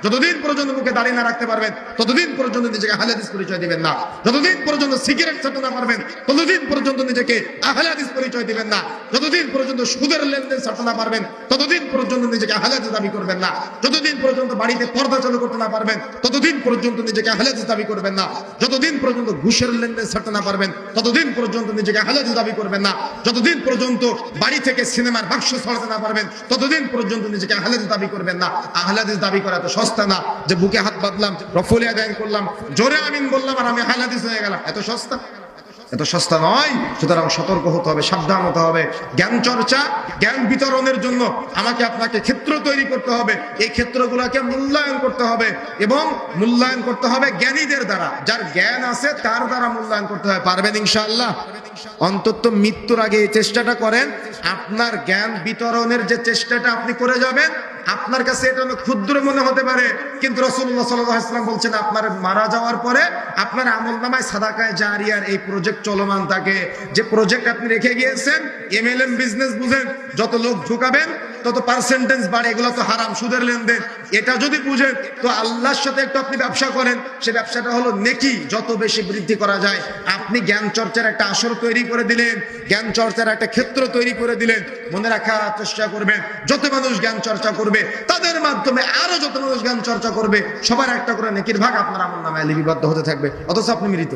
যতদিন পর্যন্ত মুখে দাঁড়িয়ে না রাখতে পারবেন ততদিন পর্যন্ত নিজেকে আহলে হাদিস পরিচয় দিবেন না। যতদিন পর্যন্ত সিগারেট ছাড়তে না পারবেন ততদিন পর্যন্ত নিজেকে আহলে হাদিস পরিচয় দিবেন না। যতদিন পর্যন্ত সুদের লেনদেন ছাড়তে না পারবেন ততদিন পর্যন্ত নিজেকে আহলে হাদিস দাবি করবেন না। যতদিন পর্যন্ত বাড়িতে পর্দা চালু করতে না পারবেন ততদিন পর্যন্ত নিজেকে আহলে হাদিস দাবি করবেন না। যতদিন পর্যন্ত ঘুষের লেনদেন ছাড়তে না পারবেন ততদিন পর্যন্ত নিজেকে আহলে হাদিস দাবি করবেন না। যতদিন পর্যন্ত বাড়ি থেকে সিনেমার বাক্স ছড়াতে না পারবেন ততদিন পর্যন্ত নিজেকে আহলে হাদিস দাবি করবেন না। আহলে হাদিস দাবি করা তো সস্তা না যে বুকে হাত বাঁধলাম, রফুলিয়া দান করলাম, জোরে আমিন বললাম আর আমি আহলে হাদিস হয়ে গেলাম। এত সস্তা, এত সস্তা নয়। সুতরাং সতর্ক হতে হবে, সাবধান হতে হবে। জ্ঞান চর্চা, জ্ঞান বিতরণের জন্য আমাকে আপনাকে ক্ষেত্র তৈরি করতে হবে। এই ক্ষেত্রগুলোকে মূল্যায়ন করতে হবে এবং মূল্যায়ন করতে হবে জ্ঞানীদের দ্বারা। যার জ্ঞান আছে তার দ্বারা মূল্যায়ন করতে হবে। পারবেন ইনশাআল্লাহ? অন্তত মৃত্যুর আগে এই চেষ্টাটা করেন। আপনার জ্ঞান বিতরণের যে চেষ্টাটা আপনি করে যাবেন, আপনার কাছে এটা ক্ষুদ্র মনে হতে পারে, কিন্তু রাসূলুল্লাহ সাল্লাল্লাহু আলাইহি ওয়াসাল্লাম বলছেন আপনার মারা যাওয়ার পরে আপনার আমলনামায় সাদাকায়ে জারিয়ার এই প্রজেক্ট চলমান থাকে। যে প্রজেক্ট আপনি রেখে গিয়েছেন, এমএলএম বিজনেস বুঝেন, যত লোক ঢুকাবেন তত পার্সেন্টেজ বাড়ে, এগুলো তো হারাম, সুদের লেনদেন। এটা যদি বুঝেন তো আল্লাহর সাথে একটু আপনি ব্যবসা করেন, সে ব্যবসাটা হলো নেকি, যত বেশি বৃদ্ধি করা যায়। আপনি জ্ঞান চর্চার একটা আসর তৈরি করে দিলেন, জ্ঞান চর্চার একটা ক্ষেত্র তৈরি করে দিলেন। মনে রাখার চেষ্টা করবেন, যত মানুষ জ্ঞান চর্চা করবে তাদের মাধ্যমে আরো যত মানুষ জ্ঞান চর্চা করবে, সবার একটা করে নেকির ভাগ আপনার আমলনামায় লিপিবদ্ধ হতে থাকবে, অথচ আপনি মৃত।